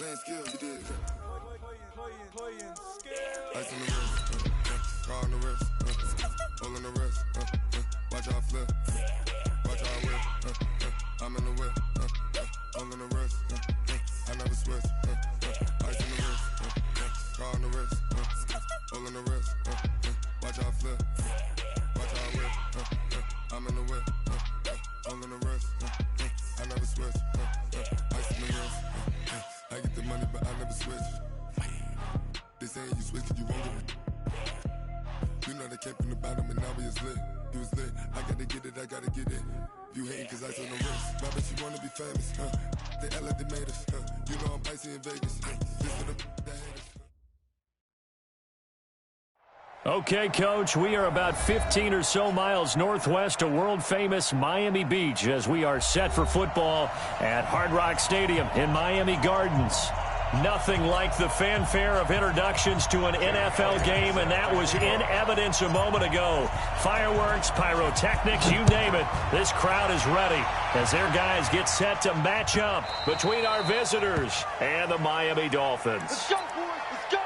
Playing skill, you did. Playing skill. Ice on the wrist, car on the wrist, hole in the wrist, watch how I flip, watch how I whip, I'm in the whip, hole in the wrist, I never switch, ice on the wrist, car on the wrist, hole in the wrist, watch how I flip, watch how I whip, I'm in the whip, hole in the wrist, I never switch, ice on the wrist, I get the money but I never switch. They saying you switch cause you won't get it. You know they came from the bottom and now we is lit. You was lit, I gotta get it, I gotta get it. You hating cause ice on the wrist. My bitch, you wanna be famous, They act like they made us, You know I'm icy in Vegas, This for the haters. Okay, Coach, we are about 15 or so miles northwest of world-famous Miami Beach as we are set for football at Hard Rock Stadium in Miami Gardens. Nothing like the fanfare of introductions to an NFL game, and that was in evidence a moment ago. Fireworks, pyrotechnics, you name it. This crowd is ready as their guys get set to match up between our visitors and the Miami Dolphins. Let's go, boys. Let's go.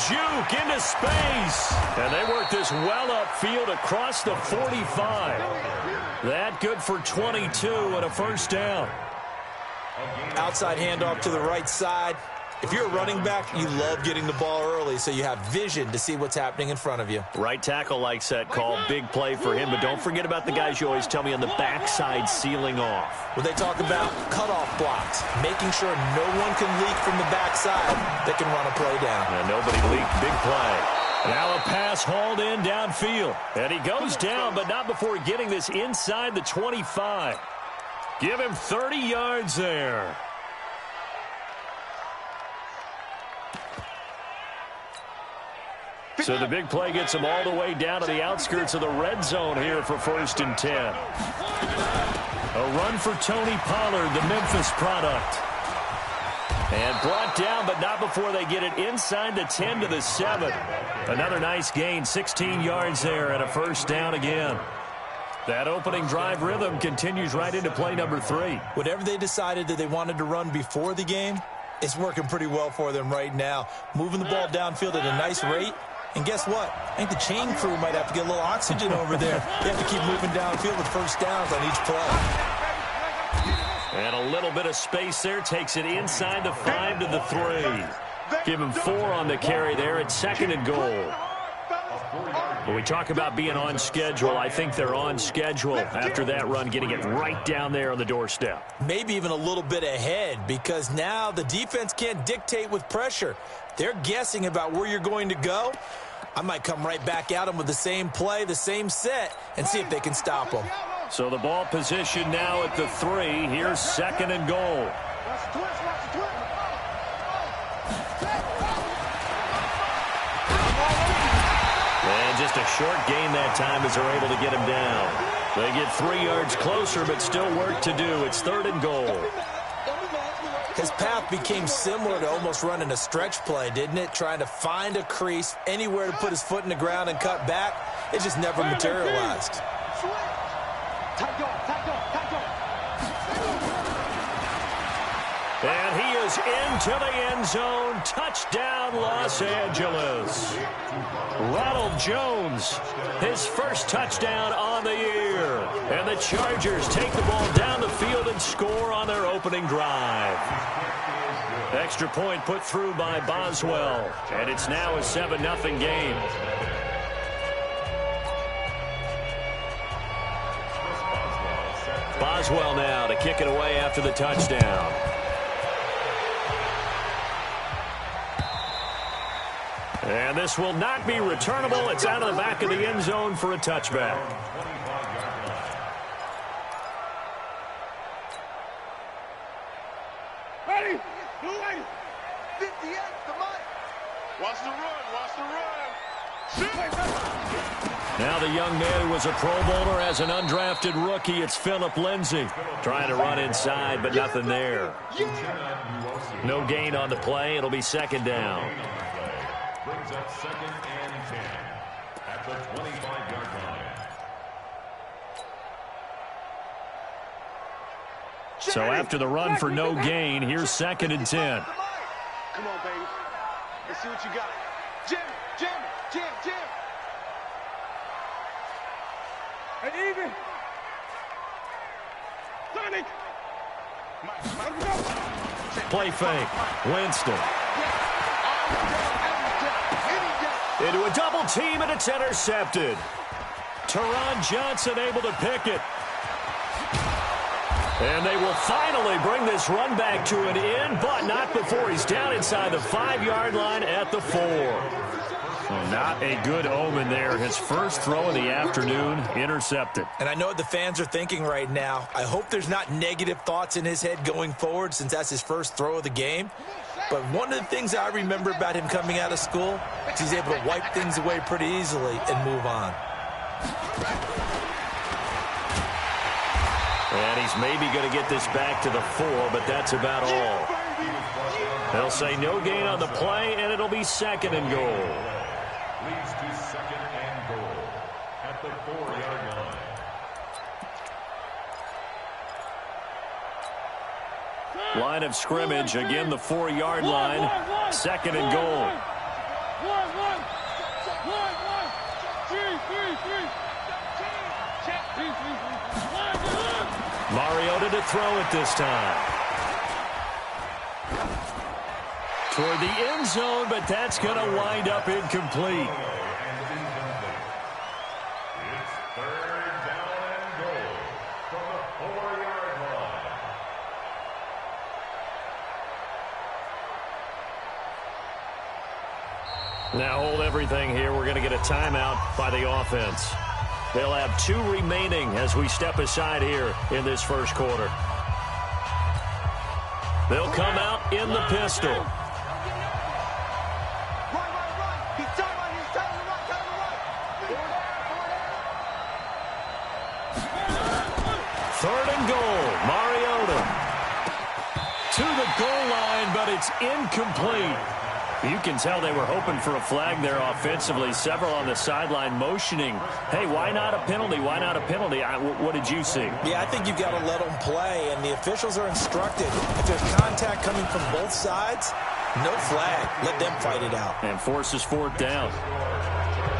Juke into space, and they work this well upfield across the 45. That good for 22 and a first down. Outside handoff to the right side. If you're a running back, you love getting the ball early so you have vision to see what's happening in front of you. Right tackle likes that call. Big play for him, but don't forget about the guys you always tell me on the backside sealing off. When they talk about cutoff blocks, making sure no one can leak from the backside that can run a play down. And nobody leaked. Big play. Now a pass hauled in downfield. And he goes down, but not before getting this inside the 25. Give him 30 yards there. So the big play gets him all the way down to the outskirts of the red zone here for 1st and 10. A run for Tony Pollard, the Memphis product. And brought down, but not before they get it inside the 10 to the 7. Another nice gain, 16 yards there, and a first down again. That opening drive rhythm continues right into play number 3. Whatever they decided that they wanted to run before the game, it's working pretty well for them right now. Moving the ball downfield at a nice rate. And guess what? I think the chain crew might have to get a little oxygen over there. They have to keep moving downfield with first downs on each play. And a little bit of space there. Takes it inside the 5 to the 3. Give him 4 on the carry there at 2nd and goal. When we talk about being on schedule, I think they're on schedule after that run, getting it right down there on the doorstep. Maybe even a little bit ahead, because now the defense can't dictate with pressure. They're guessing about where you're going to go. I might come right back at them with the same play, the same set, and see if they can stop them. So the ball position now at the 3. Here's 2nd and goal. And just a short gain that time as they're able to get him down. They get 3 yards closer, but still work to do. It's 3rd and goal. His path became similar to almost running a stretch play, didn't it? Trying to find a crease, anywhere to put his foot in the ground and cut back. It just never materialized. And he is into the end zone. Touchdown, Los Angeles. Ronald Jones, his first touchdown on the year. And the Chargers take the ball down the field and score on their opening drive. Extra point put through by Boswell. And it's now a 7-0 game. Boswell now to kick it away after the touchdown. And this will not be returnable. It's out of the back of the end zone for a touchback. Ready? Blue 58, come on. Watch the run, watch the run. Shoot. Now the young man who was a Pro Bowler as an undrafted rookie, it's Phillip Lindsay. Trying to run inside, but nothing there. No gain on the play. It'll be second down. Brings up 2nd and 10 at the 25-yard line. So after the run for no gain, here's 2nd and 10. Come on, baby. Let's see what you got. Jim, Jim, Jim, Jim. Hey, even. Sonic. Play fake. Winston. Into a double team, and it's intercepted. Teron Johnson able to pick it. And they will finally bring this run back to an end, but not before he's down inside the 5-yard line at the 4. Well, not a good omen there. His first throw of the afternoon, intercepted. And I know what the fans are thinking right now. I hope there's not negative thoughts in his head going forward since that's his first throw of the game. But one of the things I remember about him coming out of school is he's able to wipe things away pretty easily and move on. And he's maybe going to get this back to the 4, but that's about all. They'll say no gain on the play, and it'll be 2nd and goal. Leads to 2nd and goal at the 4-yard line. Line of scrimmage, again the 4-yard line, 2nd and goal. Mariota to throw it this time. Toward the end zone, but that's going to wind up incomplete. It's 3rd down and goal from the 4-yard line. Now hold everything here. We're going to get a timeout by the offense. They'll have 2 remaining as we step aside here in this first quarter. They'll come out in the pistol. Third and goal. Mariota to the goal line, but it's incomplete. You can tell they were hoping for a flag there offensively. Several on the sideline motioning, hey, why not a penalty? Why not a penalty? What did you see? Yeah, I think you've got to let them play, and the officials are instructed. If there's contact coming from both sides, no flag. Let them fight it out. And forces 4th down.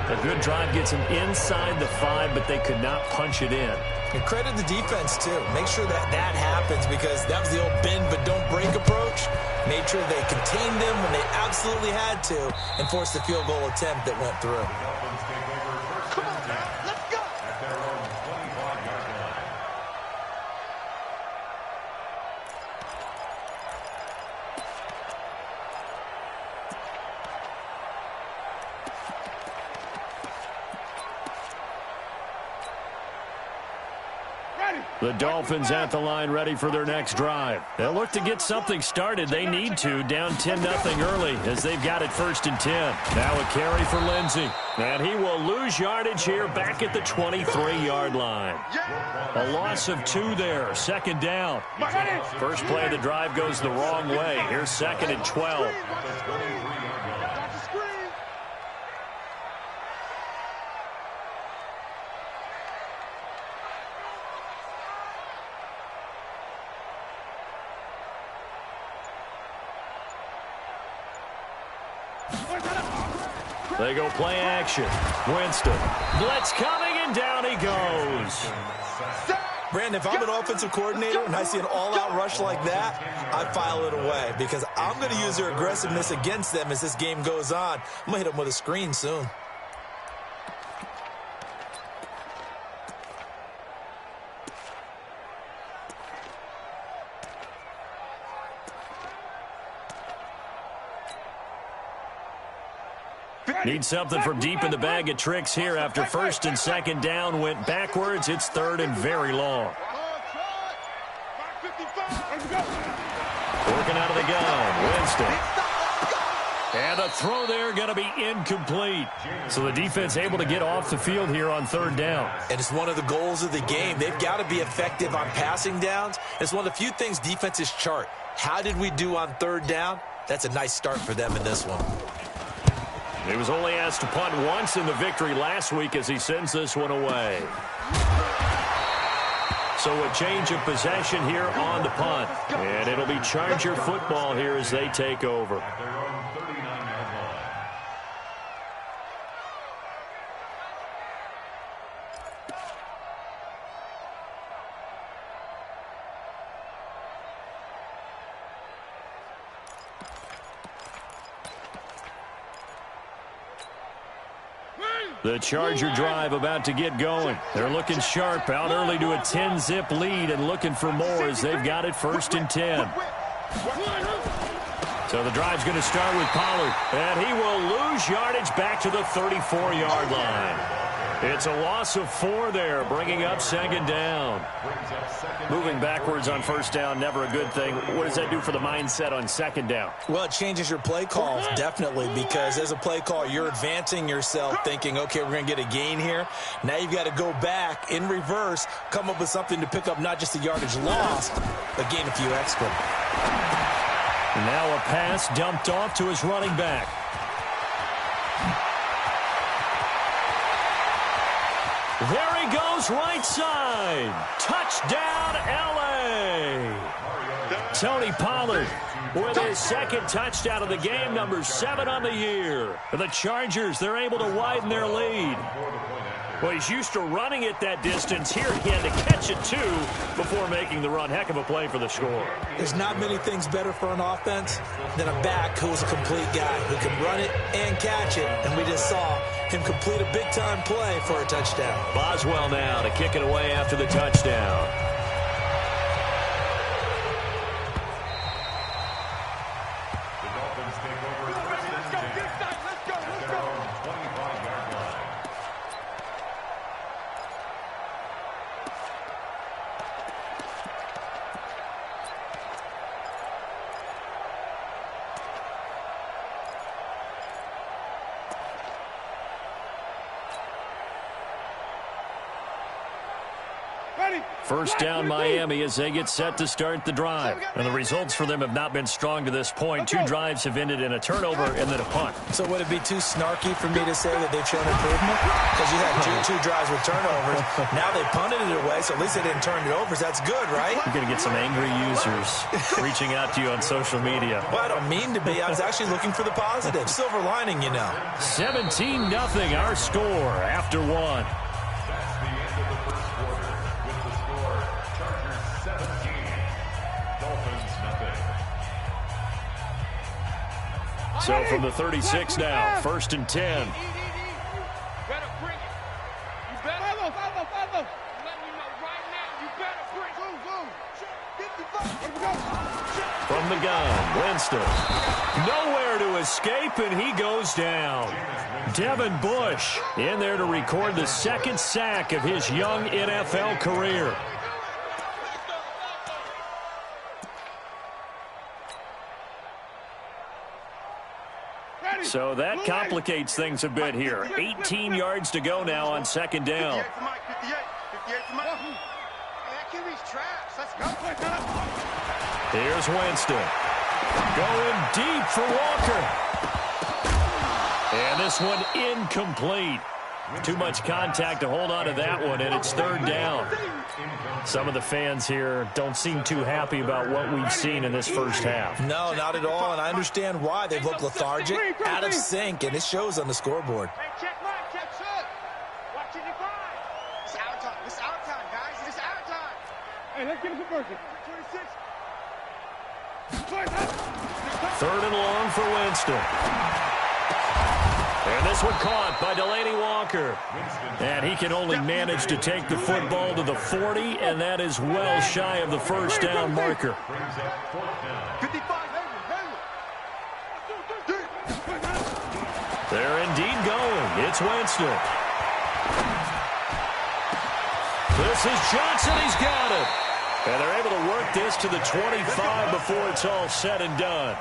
A good drive gets them inside the 5, but they could not punch it in. And credit the defense, too. Make sure that happens because that was the old bend but don't break approach. Made sure they contained them when they absolutely had to and forced the field goal attempt that went through. Come on, let's go. At their own 25-yard line. The Dolphins at the line ready for their next drive. They'll look to get something started. They need to, down 10-0 early as they've got it 1st and 10. Now a carry for Lindsay. And he will lose yardage here back at the 23-yard line. A loss of 2 there, 2nd down. First play of the drive goes the wrong way. Here's 2nd and 12. They go play action. Winston. Blitz coming, and down he goes. Brandon, if I'm an offensive coordinator and I see an all-out rush like that, I file it away because I'm going to use their aggressiveness against them as this game goes on. I'm going to hit them with a screen soon. Need something from deep in the bag of tricks here after 1st and 2nd down went backwards. It's 3rd and very long. Working out of the gun. Winston. And the throw there going to be incomplete. So the defense able to get off the field here on third down. And it's one of the goals of the game. They've got to be effective on passing downs. It's one of the few things defenses chart. How did we do on third down? That's a nice start for them in this one. He was only asked to punt once in the victory last week as he sends this one away. So a change of possession here on the punt. And it'll be Charger football here as they take over. The Charger drive about to get going. They're looking sharp, out early to a 10-zip lead and looking for more as they've got it 1st and 10. So the drive's going to start with Pollard, and he will lose yardage back to the 34-yard line. It's a loss of 4 there, bringing up 2nd down. Moving backwards on 1st down, never a good thing. What does that do for the mindset on 2nd down? Well, it changes your play calls, definitely, because as a play call, you're advancing yourself thinking, okay, we're going to get a gain here. Now you've got to go back in reverse, come up with something to pick up not just the yardage lost, but gain a few extra. Now a pass dumped off to his running back. There he goes, right side. Touchdown, L.A. Tony Pollard with his 2nd touchdown of the game, number 7 on the year. The Chargers, they're able to widen their lead. Well, he's used to running it that distance. Here he had to catch it, too, before making the run. Heck of a play for the score. There's not many things better for an offense than a back who's a complete guy who can run it and catch it. And we just saw him complete a big-time play for a touchdown. Boswell now to kick it away after the touchdown. First down, Miami, as they get set to start the drive. And the results for them have not been strong to this point. 2 drives have ended in a turnover and then a punt. So would it be too snarky for me to say that they've shown improvement? Because you had two drives with turnovers. Now they punted it away, so at least they didn't turn it over. So that's good, right? You're going to get some angry users reaching out to you on social media. Well, I don't mean to be. I was actually looking for the positive. Silver lining, you know. 17-0, our score after 1. So from the 36 now, 1st and 10. Better bring it. You better. Follow. Let me know right now. You better bring it. From the gun, Winston. Nowhere to escape, and he goes down. Devin Bush in there to record the 2nd sack of his young NFL career. So that complicates things a bit here. 18 yards to go now on 2nd down. 58 for Mike. That QB's trash. Let's go. Here's Winston. Going deep for Walker. And this one incomplete. Too much contact to hold on to that one, and it's 3rd down. Some of the fans here don't seem too happy about what we've seen in this first half. No, not at all, and I understand why. They've looked lethargic, out of sync, and it shows on the scoreboard. Hey, check Mike, check shut. Watch it divide. It's our time. It's our time, guys. It's our time. Hey, let's get a conversion. 26. 3rd and long for Winston. And this one caught by Delaney Walker. And he can only manage to take the football to the 40, and that is well shy of the 1st down marker. They're indeed going. It's Winston. This is Johnson. He's got it. And they're able to work this to the 25 before it's all said and done.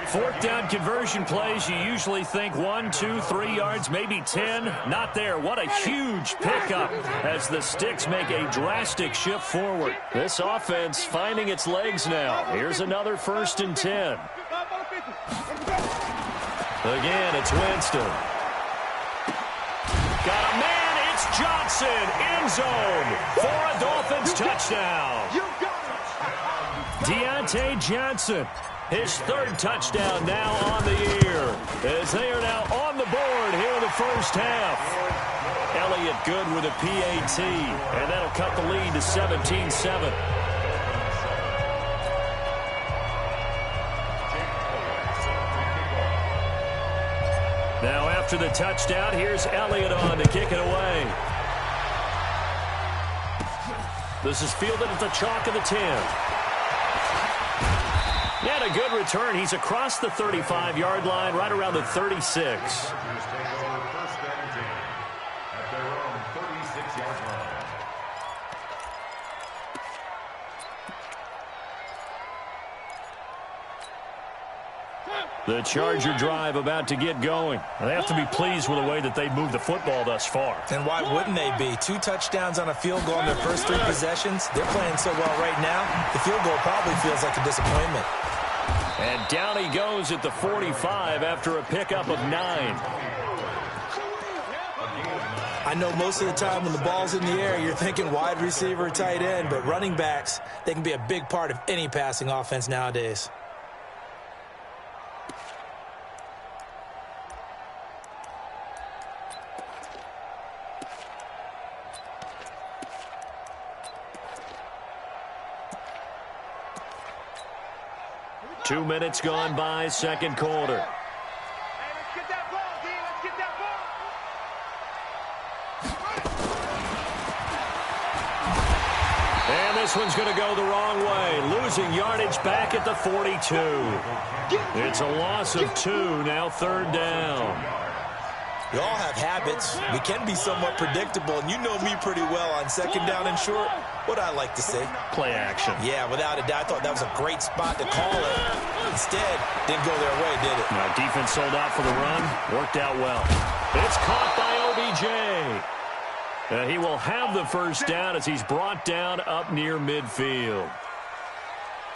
Fourth down conversion plays, you usually think 1, 2, 3 yards, maybe 10. Not there. What a huge pickup as the Sticks make a drastic shift forward. This offense finding its legs now. Here's another 1st and 10. Again, it's Winston. Got a man. It's Johnson. End zone for a Dolphins touchdown. Deontay Johnson. His 3rd touchdown now on the year, as they are now on the board here in the first half. Elliott good with a PAT, and that'll cut the lead to 17-7. Now after the touchdown, here's Elliott on to kick it away. This is fielded at the chalk of the 10. Yet a good return. He's across the 35-yard line, right around the 36. The Charger drive about to get going. They have to be pleased with the way that they've moved the football thus far. And why wouldn't they be? 2 touchdowns on a field goal in their first 3 possessions. They're playing so well right now, the field goal probably feels like a disappointment. And down he goes at the 45 after a pickup of 9. I know most of the time when the ball's in the air, you're thinking wide receiver or tight end, but running backs, they can be a big part of any passing offense nowadays. Two minutes gone by, second quarter. Hey, let's get that ball, D. Let's get that ball. And this one's going to go the wrong way. Losing yardage back at the 42. It's a loss of 2, now 3rd down. We all have habits. We can be somewhat predictable, and you know me pretty well on 2nd down and short. What I like to say? Play action. Yeah, without a doubt. I thought that was a great spot to call it. Instead, didn't go their way, did it? Now, defense sold out for the run. Worked out well. It's caught by OBJ. He will have the first down as he's brought down up near midfield.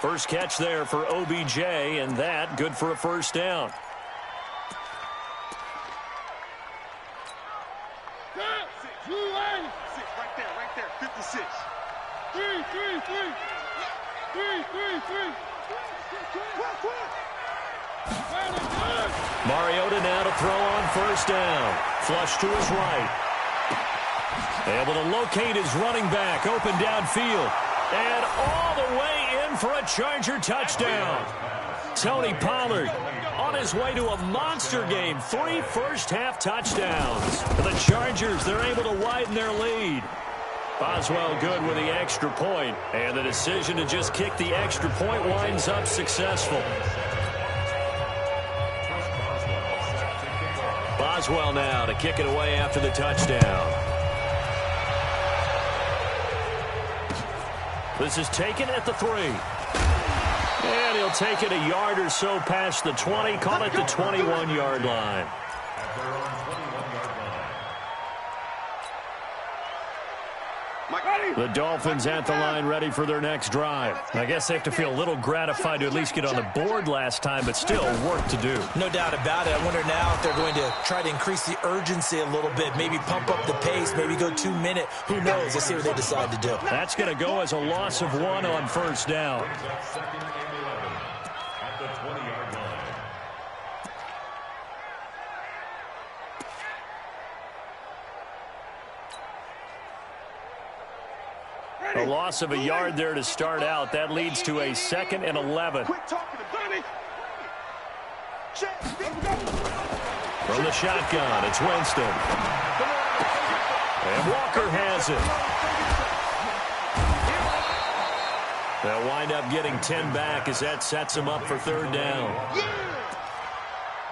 First catch there for OBJ, and that good for a first down. Right there, 56. 3. Mariota now to throw on first down. Flush to his right. Able to locate his running back. Open downfield. And all the way in for a Charger touchdown. Tony Pollard on his way to a monster game. 3 first-half touchdowns. For the Chargers, they're able to widen their lead. Boswell good with the extra point, and the decision to just kick the extra point winds up successful. Boswell now to kick it away after the touchdown. This is taken at the 3. And he'll take it a yard or so past the 20, call it the 21-yard line. The Dolphins at the line ready for their next drive. I guess they have to feel a little gratified to at least get on the board last time, but still work to do. No doubt about it. I wonder now if they're going to try to increase the urgency a little bit, maybe pump up the pace, maybe go 2-minute. Who knows? Let's see what they decide to do. That's going to go as a loss of 1 on first down. Second and 11 at the 20-yard line. A loss of a yard there to start out. That leads to a 2nd and 11. Quit talking to me. From the shotgun, it's Winston. And Walker has it. They'll wind up getting 10 back as that sets them up for 3rd down.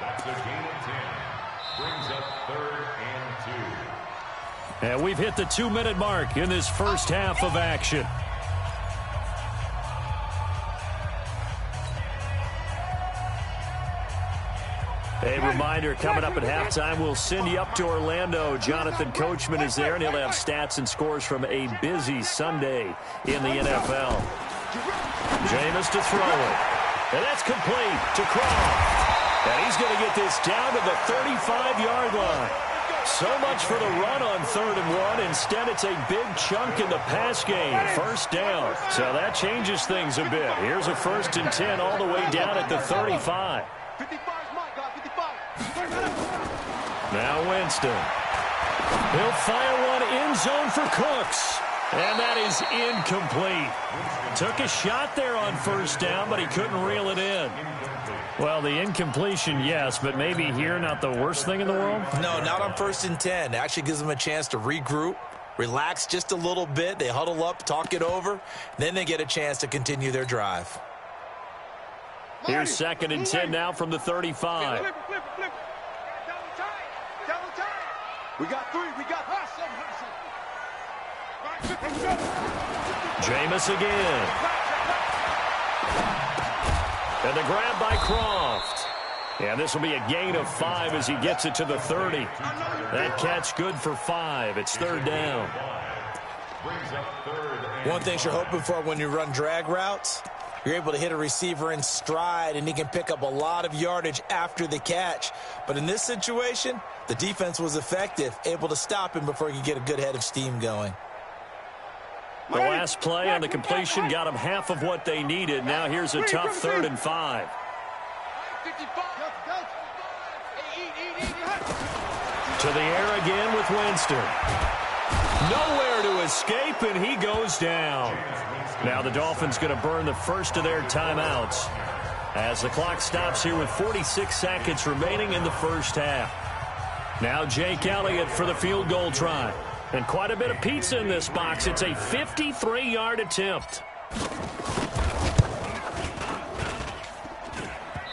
That's a gain of 10. Brings up 3rd and 2. And we've hit the 2-minute mark in this first half of action. reminder, coming up at halftime, we'll send you up to Orlando. Jonathan Coachman is there, and he'll have stats and scores from a busy Sunday in the NFL. Jameis to throw it. And that's complete to Croft. And he's going to get this down to the 35-yard line. So much for the run on 3rd and 1. Instead, it's a big chunk in the pass game. First down. So that changes things a bit. Here's a 1st and 10 all the way down at the 35. Now Winston. He'll fire one end zone for Cooks. And that is incomplete. Took a shot there on 1st down, but he couldn't reel it in. Well, the incompletion, yes, but maybe here not the worst thing in the world? No, not on 1st and 10. It actually gives them a chance to regroup, relax just a little bit. They huddle up, talk it over, then they get a chance to continue their drive. Here's 2nd and 10 now from the 35. Flip. Double time. We got 3. We got Jameis again. And the grab by Croft. And this will be a gain of 5 as he gets it to the 30. That catch good for 5. It's 3rd down. One thing you're hoping for when you run drag routes, you're able to hit a receiver in stride, and he can pick up a lot of yardage after the catch. But in this situation, the defense was effective, able to stop him before he could get a good head of steam going. The last play on the completion got them half of what they needed. Now here's a tough 3rd and 5. To the air again with Winston. Nowhere to escape, and he goes down. Now the Dolphins going to burn the first of their timeouts as the clock stops here with 46 seconds remaining in the first half. Now Jake Elliott for the field goal try. And quite a bit of pizza in this box. It's a 53-yard attempt.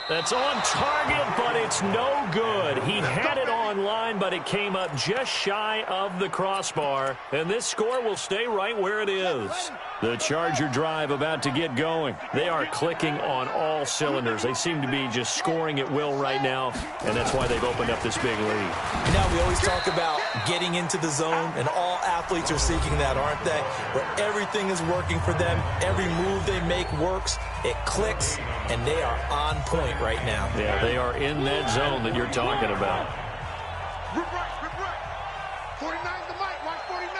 That's on target, but it's no good. He had it on line, but it came up just shy of the crossbar. And this score will stay right where it is. The Charger drive about to get going. They are clicking on all cylinders. They seem to be just scoring at will right now, and that's why they've opened up this big lead. You know, we always talk about getting into the zone, and all athletes are seeking that, aren't they? Where everything is working for them. Every move they make works. It clicks, and they are on point right now. Yeah, they are in that zone that you're talking about. Rip right. 49 the mic. Watch 49.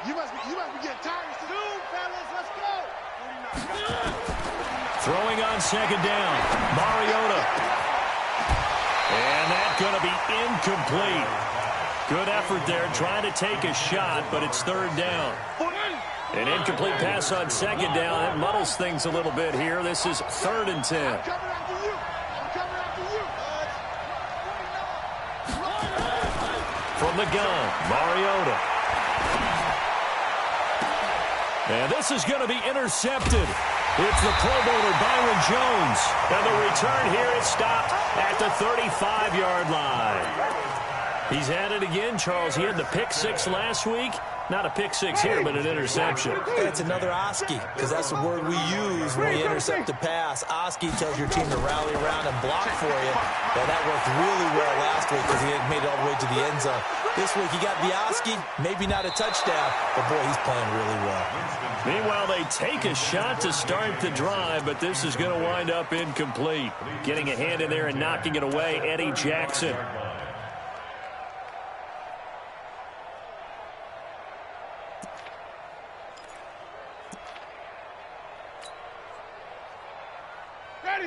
You must be getting tired. Dude, fellas, let's go. 49. Throwing on 2nd down. Mariota. And that's going to be incomplete. Good effort there, trying to take a shot, but it's 3rd down. An incomplete pass on 2nd down. That muddles things a little bit here. This is 3rd and 10. I'm coming after you. From the gun, Mariota. And this is going to be intercepted. It's the Pro Bowler Byron Jones. And the return here is stopped at the 35-yard line. He's had it again, Charles. He had the pick 6 last week. Not a pick 6 here, but an interception. It's another Oski, because that's the word we use when we intercept a pass. Oski tells your team to rally around and block for you. Well, that worked really well last week because he had made it all the way to the end zone. This week he got the Oski, maybe not a touchdown, but boy, he's playing really well. Meanwhile, they take a shot to start the drive, but this is going to wind up incomplete. Getting a hand in there and knocking it away, Eddie Jackson.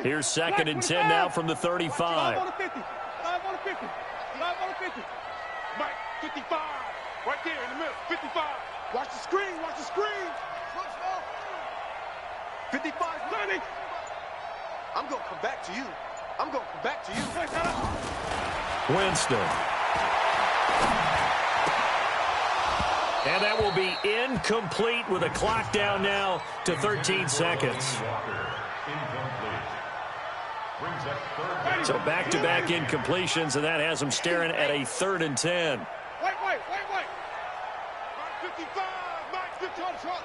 Here's 2nd and 10 now from the 35. 5 on the 50. 5 on the 50. Mike, 55. Right there in the middle. 55. Watch the screen. 55, 30. I'm going to come back to you. Winston. And that will be incomplete with a clock down now to 13 seconds. So back-to-back incompletions, and that has them staring at a 3rd and 10. Wait. Mike 55. Mike 50 on the truck.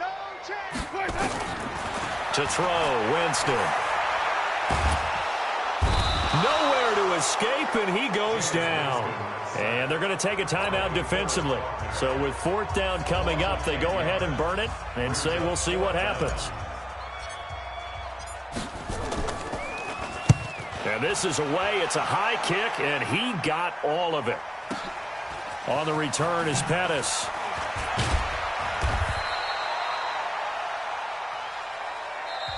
No chance. To throw, Winston. Nowhere to escape, and he goes down. And they're going to take a timeout defensively. So with 4th down coming up, they go ahead and burn it and say we'll see what happens. And this is away. It's a high kick, and he got all of it. On the return is Pettis.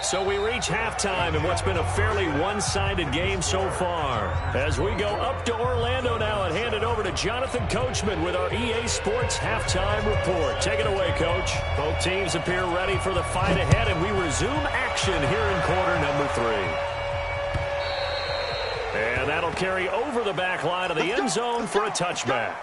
So we reach halftime in what's been a fairly one-sided game so far. As we go up to Orlando now and hand it over to Jonathan Coachman with our EA Sports Halftime Report. Take it away, Coach. Both teams appear ready for the fight ahead, and we resume action here in quarter number 3. And that'll carry over the back line of the end zone for a touchback.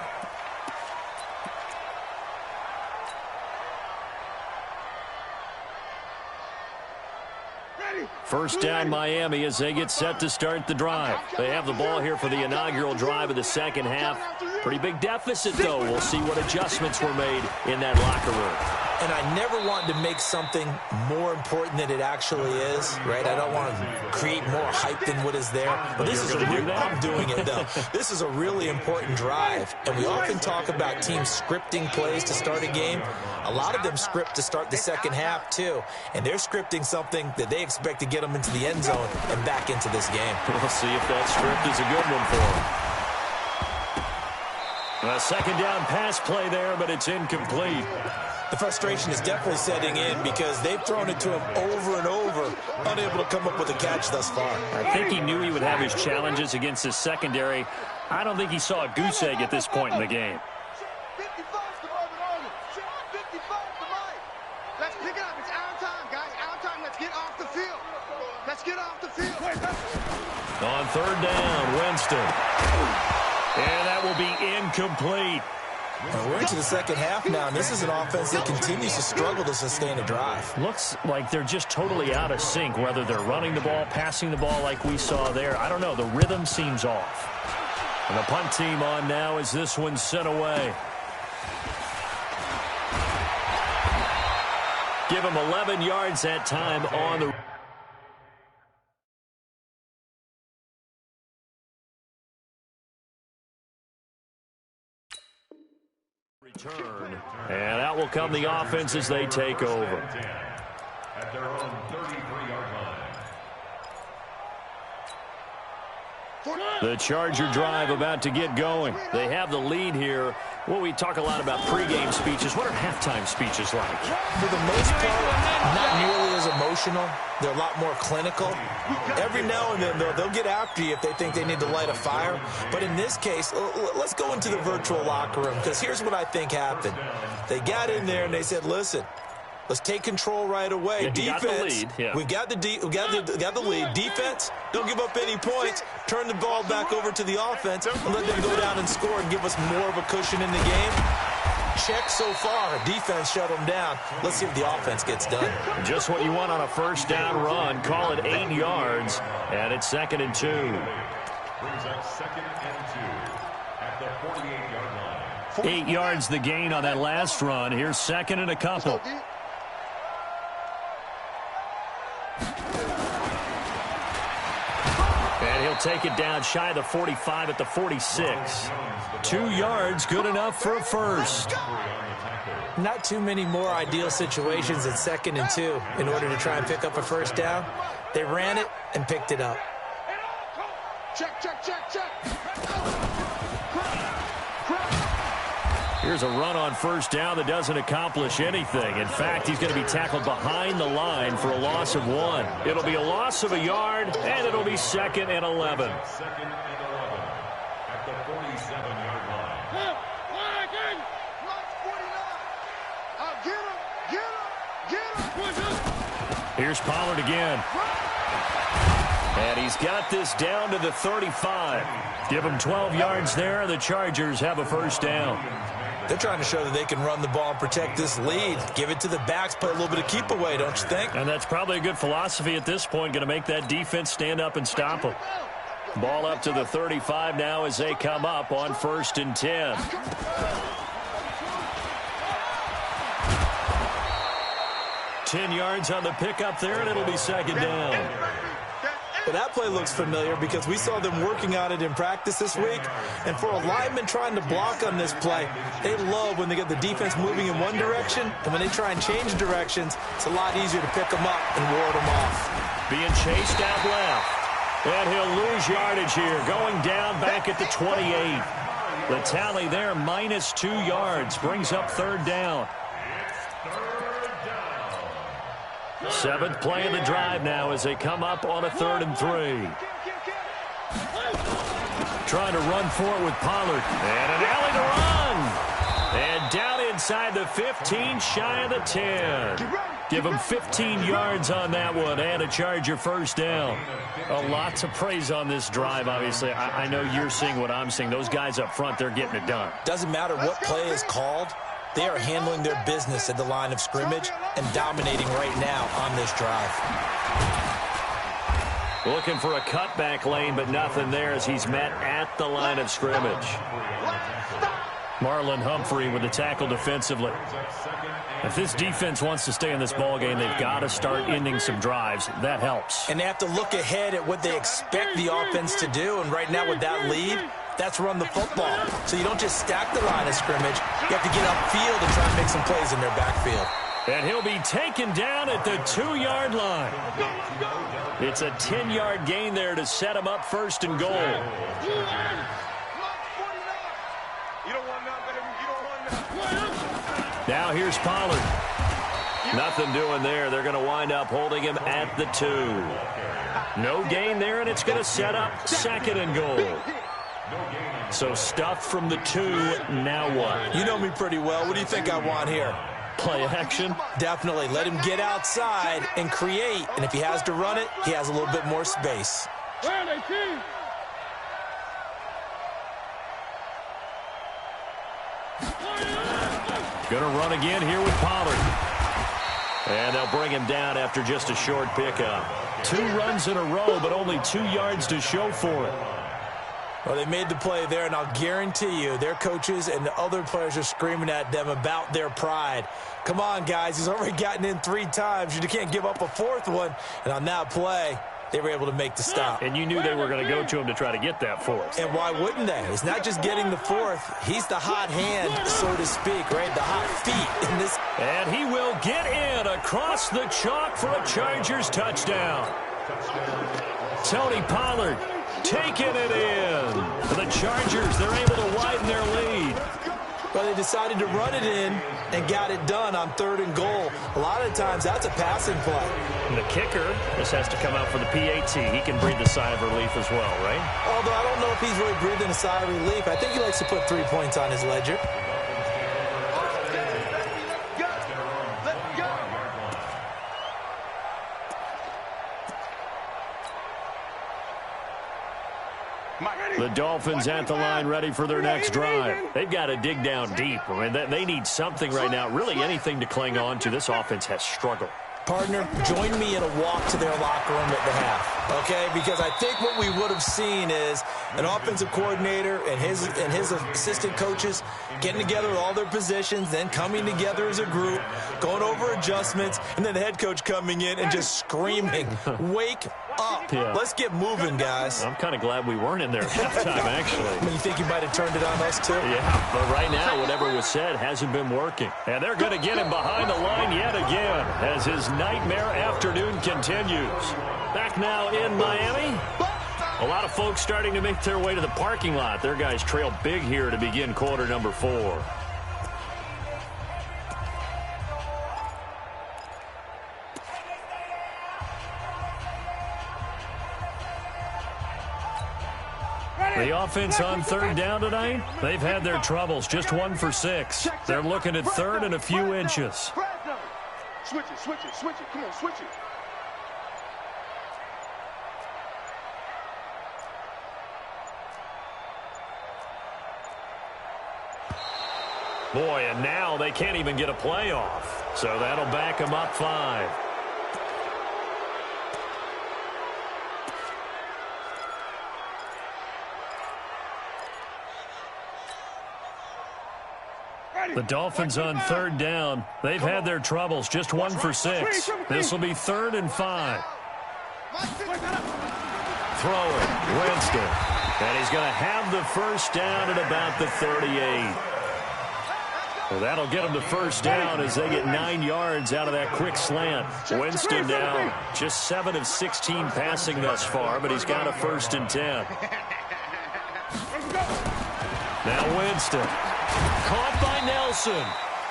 First down Miami as they get set to start the drive. They have the ball here for the inaugural drive of the second half. Pretty big deficit, though. We'll see what adjustments were made in that locker room. And I never want to make something more important than it actually is, right? I don't want to create more hype than what is there. But this is I'm doing it, though. This is a really important drive. And we often talk about teams scripting plays to start a game. A lot of them script to start the second half, too. And they're scripting something that they expect to get them into the end zone and back into this game. We'll see if that script is a good one for them. A second down pass play there, but it's incomplete. The frustration is definitely setting in because they've thrown it to him over and over, unable to come up with a catch thus far. I think he knew he would have his challenges against his secondary. I don't think he saw a goose egg at this point in the game. Let's pick it up. It's our time, guys. Our time. Let's get off the field. Let's get off the field. On 3rd down, Winston. And that will be incomplete. We're into the second half now, and this is an offense that continues to struggle to sustain a drive. Looks like they're just totally out of sync, whether they're running the ball, passing the ball like we saw there. I don't know. The rhythm seems off. And the punt team on now as this one's sent away. Give him 11 yards that time on the return. And out will come the offense as they take over. At their own 33-yard line. The Charger drive about to get going. They have the lead here. Well, we talk a lot about pregame speeches. What are halftime speeches like? For the most part, not nearly as emotional. They're a lot more clinical. Every now and then, though, they'll get after you if they think they need to light a fire. But in this case, let's go into the virtual locker room, because here's what I think happened. They got in there and they said, listen, let's take control right away. Defense, we got the lead. Defense, don't give up any points. Turn the ball back over to the offense and let them go down and score and give us more of a cushion in the game. Check so far. Defense shut them down. Let's see if the offense gets done. Just what you want on a first down run. Call it 8 yards, and it's 2nd and 2. Brings up 2nd and 2 at the 48-yard line. 8 yards the gain on that last run. Here's 2nd and a couple. And he'll take it down shy of the 45 at the 46. 2 yards, good enough for a first. Not too many more ideal situations at 2nd and 2 in order to try and pick up a first down. They ran it and picked it up. Check, check, check, check. Here's a run on first down that doesn't accomplish anything. In fact, he's going to be tackled behind the line for a loss of 1. It'll be a loss of a yard, and it'll be 2nd and 11. 2nd and 11 at the 47-yard line. Here's Pollard again. And he's got this down to the 35. Give him 12 yards there. The Chargers have a first down. They're trying to show that they can run the ball and protect this lead. Give it to the backs, play a little bit of keep away, don't you think? And that's probably a good philosophy at this point, going to make that defense stand up and stop them. Ball up to the 35 now as they come up on 1st and 10. $10 yards on the pickup there, and it'll be 2nd down. Well, that play looks familiar because we saw them working on it in practice this week. And for a lineman trying to block on this play, they love when they get the defense moving in one direction, and when they try and change directions, it's a lot easier to pick them up and ward them off. Being chased out left. And he'll lose yardage here, going down back at the 28. The tally there, -2 yards, brings up 3rd down. 7th play of the drive now as they come up on a 3rd and 3. Trying to run for it with Pollard. And an alley to run. And down inside the 15, shy of the 10. Give him 15 yards on that one and a Charger 1st down. A lot to praise on this drive, obviously. I know you're seeing what I'm seeing. Those guys up front, they're getting it done. Doesn't matter what play is called. They are handling their business at the line of scrimmage and dominating right now on this drive. Looking for a cutback lane, but nothing there as he's met at the line of scrimmage. Marlon Humphrey with the tackle defensively. If this defense wants to stay in this ballgame, they've got to start ending some drives. That helps. And they have to look ahead at what they expect the offense to do. And right now with that lead, that's run the football. So you don't just stack the line of scrimmage. You have to get upfield and try and make some plays in their backfield. And he'll be taken down at the 2-yard line. It's a 10-yard gain there to set him up 1st and goal. Now here's Pollard. Nothing doing there. They're going to wind up holding him at the 2. No gain there, and it's going to set up 2nd and goal. So stuffed from the 2, now what? You know me pretty well. What do you think I want here? Play action? Definitely. Let him get outside and create. And if he has to run it, he has a little bit more space. Going to run again here with Pollard. And they'll bring him down after just a short pickup. 2 runs in a row, but only 2 yards to show for it. Well, they made the play there, and I'll guarantee you their coaches and the other players are screaming at them about their pride. Come on, guys. He's already gotten in 3 times. You can't give up a 4th one. And on that play, they were able to make the stop. And you knew they were going to go to him to try to get that 4th. And why wouldn't they? It's not just getting the 4th. He's the hot hand, so to speak, right? The hot feet in this. And he will get in across the chalk for a Chargers touchdown. Tony Pollard taking it in. The Chargers, they're able to widen their lead. Well, they decided to run it in and got it done on 3rd and goal. A lot of times, that's a passing play. And the kicker just has to come out for the PAT. He can breathe a sigh of relief as well, right? Although I don't know if he's really breathing a sigh of relief. I think he likes to put 3 points on his ledger. The Dolphins at the line ready for their next drive. They've got to dig down deep. I mean, they need something right now, really anything to cling on to. This offense has struggled. Partner, join me in a walk to their locker room at the half, okay? Because I think what we would have seen is an offensive coordinator and his assistant coaches getting together with all their positions, then coming together as a group, going over adjustments, and then the head coach coming in and just screaming, wake up. Yeah. Let's get moving, guys. I'm kind of glad we weren't in there at halftime, actually. I mean, you think you might have turned it on us, too? Yeah, but right now, whatever was said hasn't been working. And they're going to get him behind the line yet again as his nightmare afternoon continues. Back now in Miami. A lot of folks starting to make their way to the parking lot. Their guys trail big here to begin quarter number 4. The offense on 3rd down tonight, they've had their troubles. Just 1 for 6. They're looking at 3rd and a few inches. Switch it, switch it, switch it. Come on, switch it. Boy, and now they can't even get a play off. So that'll back them up 5. The Dolphins on 3rd down. They've had their troubles. Just 1 for 6. This will be 3rd and 5. throwing. Winston. And he's going to have the first down at about the 38. Well, that'll get them the first down as they get 9 yards out of that quick slant. Winston now just 7 of 16 passing thus far, but he's got a 1st and 10. Now Winston. Caught by Nelson.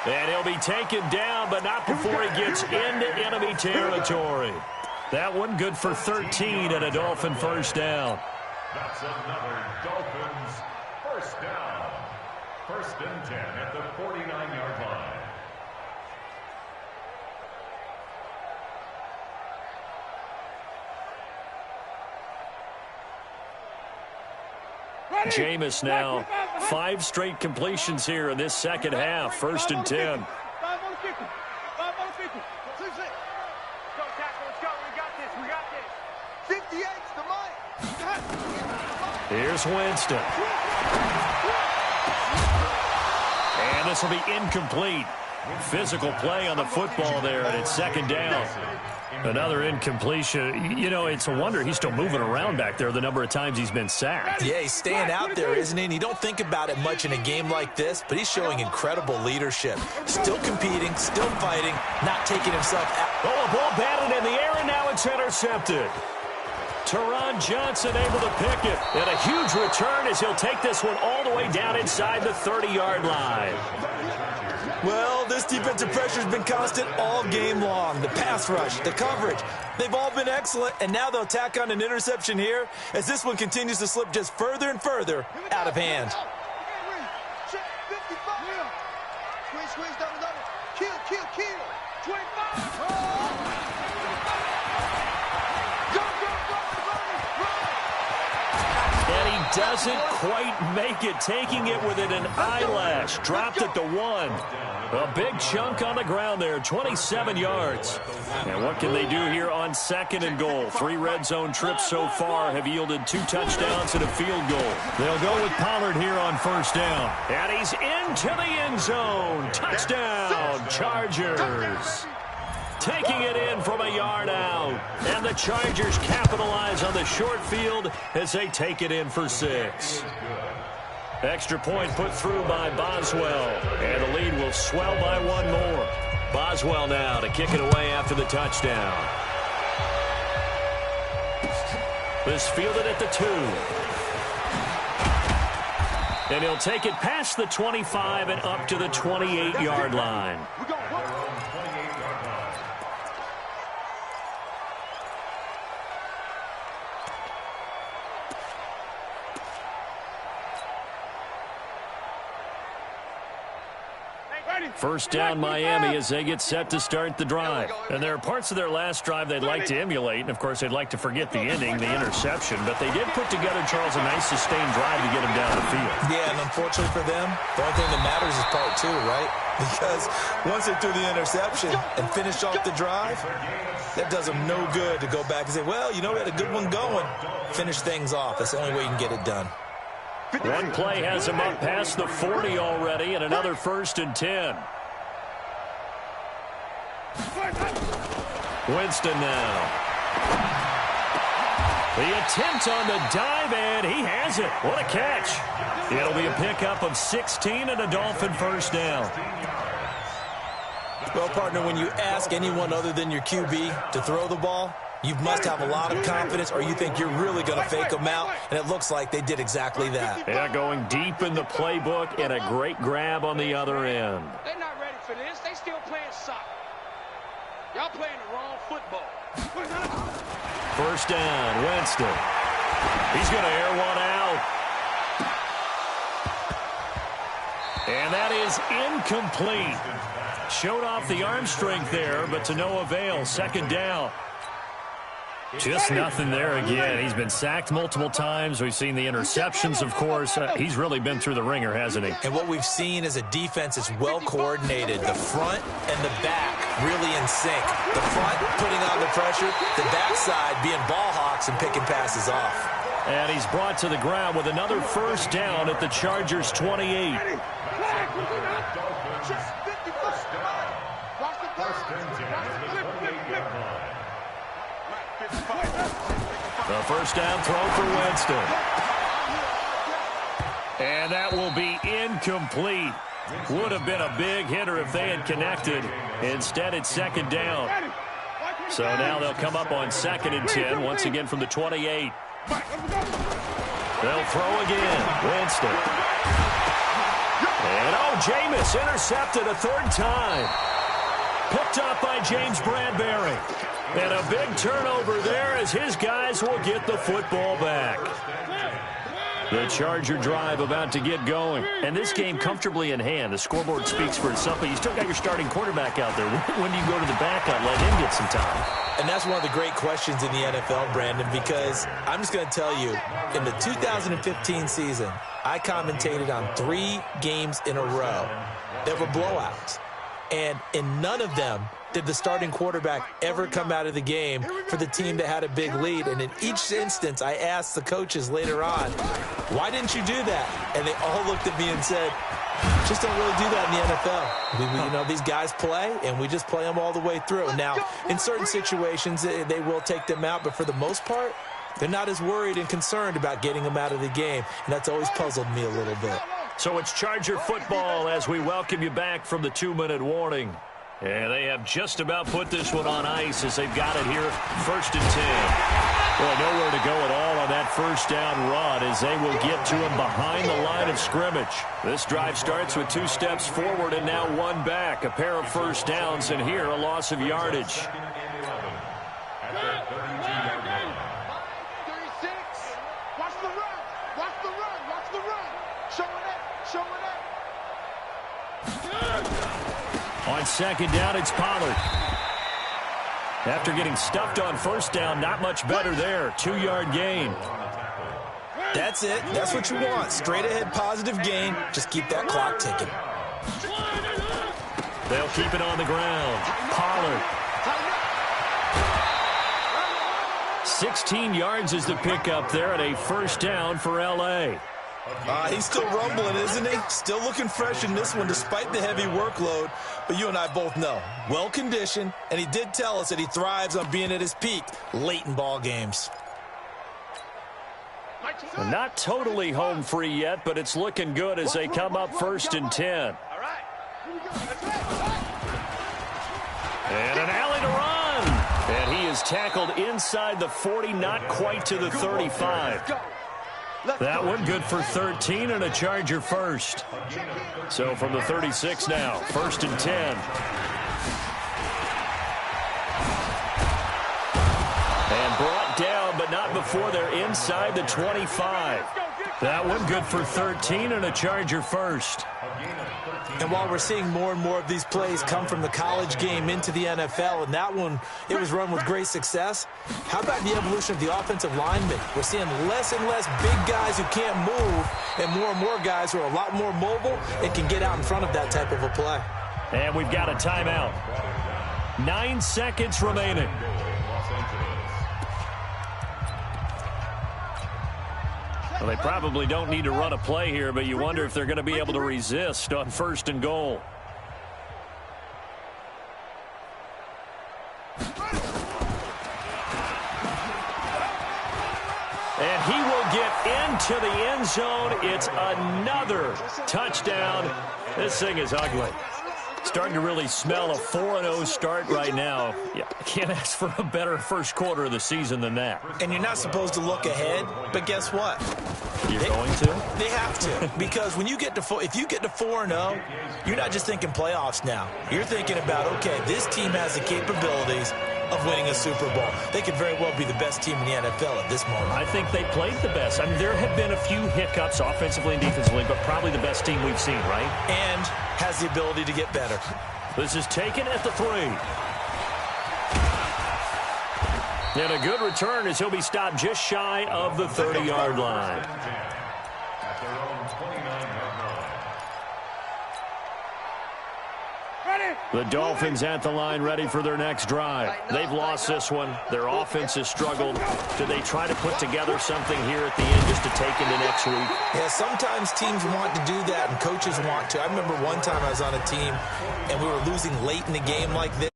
And he'll be taken down, but not before he gets into enemy territory. That one good for 13 and a Dolphin first down. That's another Dolphins first down. 1st and 10 at the 49-yard line. Jameis now 5 straight completions here in this second half. 1st and 10. 5 on the 50. 5 on the 50. 2-6. Go, tackle. Let's go. We got this. We got this. 58's the mic. Here's Winston. And this will be incomplete. Physical play on the football there, and it's 2nd down. Another incompletion. You know, it's a wonder he's still moving around back there the number of times he's been sacked. Yeah, he's staying out there, isn't he? And you don't think about it much in a game like this, but he's showing incredible leadership. Still competing, still fighting, not taking himself out. Oh, a ball batted in the air, and now it's intercepted. Teron Johnson able to pick it. And a huge return as he'll take this one all the way down inside the 30-yard line. Well, this defensive pressure has been constant all game long. The pass rush, the coverage, they've all been excellent, and now they'll tack on an interception here as this one continues to slip just further and further out of hand. Squeeze down the double. Kill. 25. And he doesn't quite make it, taking it within an eyelash. Dropped it to 1. A big chunk on the ground there, 27 yards. And what can they do here on 2nd and goal? 3 red zone trips so far have yielded 2 touchdowns and a field goal. They'll go with Pollard here on 1st down. And he's into the end zone. Touchdown, Chargers. Taking it in from a yard out. And the Chargers capitalize on the short field as they take it in for 6. Extra point put through by Boswell. And the lead will swell by 1 more. Boswell now to kick it away after the touchdown. This fielded at the 2. And he'll take it past the 25 and up to the 28-yard line. First down Miami as they get set to start the drive. And there are parts of their last drive they'd like to emulate. And, of course, they'd like to forget the ending, the interception. But they did put together, Charles, a nice sustained drive to get them down the field. Yeah, and unfortunately for them, the only thing that matters is part 2, right? Because once they threw the interception and finished off the drive, that does them no good to go back and say, well, you know, we had a good one going. Finish things off. That's the only way you can get it done. One play has him up past the 40 already, and another 1st and 10. Winston now. The attempt on the dive, and he has it. What a catch. It'll be a pickup of 16 and a Dolphin first down. Well, partner, when you ask anyone other than your QB to throw the ball, you must have a lot of confidence, or you think you're really going to fake them out, and it looks like they did exactly that. Yeah, going deep in the playbook, and a great grab on the other end. They're not ready for this. They still playing soccer. Y'all playing the wrong football. First down, Winston. He's going to air one out. And that is incomplete. Showed off the arm strength there, but to no avail. 2nd down. Just nothing there again. He's been sacked multiple times. We've seen the interceptions, of course. He's really been through the ringer, hasn't he? And what we've seen is a defense that's well coordinated. The front and the back really in sync. The front putting on the pressure, the backside being ball hawks and picking passes off. And he's brought to the ground with another first down at the Chargers' 28. The first down throw for Winston. And that will be incomplete. Would have been a big hitter if they had connected. Instead, it's second down. So now they'll come up on 2nd and 10, once again from the 28. They'll throw again. Winston. And, Jameis intercepted a 3rd time. Picked up by James Bradbury. And a big turnover there as his guys will get the football back. The Charger drive about to get going. And this game comfortably in hand. The scoreboard speaks for itself, but you still got your starting quarterback out there. When do you go to the backup, let him get some time? And that's one of the great questions in the NFL, Brandon, because I'm just going to tell you, in the 2015 season, I commentated on 3 games in a row that were blowouts. And in none of them did the starting quarterback ever come out of the game for the team that had a big lead. And in each instance, I asked the coaches later on, why didn't you do that? And they all looked at me and said, just don't really do that in the NFL. These guys play, and we just play them all the way through. Now, in certain situations, they will take them out, but for the most part, they're not as worried and concerned about getting them out of the game. And that's always puzzled me a little bit. So it's Charger football as we welcome you back from the 2-minute warning. And they have just about put this one on ice as they've got it here, 1st and 10. Well, nowhere to go at all on that first down run as they will get to him behind the line of scrimmage. This drive starts with 2 steps forward and now 1 back. A pair of first downs, and here a loss of yardage. 36. Watch the run. Watch the run. Watch the run. Showing it. Showing it. On 2nd down, it's Pollard. After getting stuffed on first down, not much better there. 2-yard gain. That's it. That's what you want. Straight ahead positive gain. Just keep that clock ticking. They'll keep it on the ground. Pollard. 16 yards is the pickup there at a first down for L.A. He's still rumbling, isn't he? Still looking fresh in this one despite the heavy workload. But you and I both know, well-conditioned, and he did tell us that he thrives on being at his peak late in ball games. Not totally home free yet, but it's looking good as they come up 1st and 10. And an alley to run. And he is tackled inside the 40, not quite to the 35. That one good for 13 and a Charger first. So from the 36 now, 1st and 10. And brought down, but not before they're inside the 25. That one good for 13 and a Charger first. And while we're seeing more and more of these plays come from the college game into the NFL, and that one, it was run with great success, how about the evolution of the offensive linemen? We're seeing less and less big guys who can't move and more guys who are a lot more mobile and can get out in front of that type of a play. And we've got a timeout. 9 seconds remaining. Well, they probably don't need to run a play here, but you wonder if they're going to be able to resist on 1st and goal. And he will get into the end zone. It's another touchdown. This thing is ugly. Starting to really smell a 4-0 start right now. Yeah, can't ask for a better first quarter of the season than that. And you're not supposed to look ahead, but guess what? You're going to? They have to, because when you get to if you get to 4-0, you're not just thinking playoffs now. You're thinking about, okay, this team has the capabilities of winning a Super Bowl. They could very well be the best team in the NFL at this moment. I think they played the best. I mean, there have been a few hiccups offensively and defensively, but probably the best team we've seen, right? And has the ability to get better. This is taken at the 3. And a good return as he'll be stopped just shy of the 30-yard line. The Dolphins at the line ready for their next drive. They've lost this one. Their offense has struggled. Do they try to put together something here at the end just to take into next week? Yeah, sometimes teams want to do that and coaches want to. I remember one time I was on a team and we were losing late in the game like this.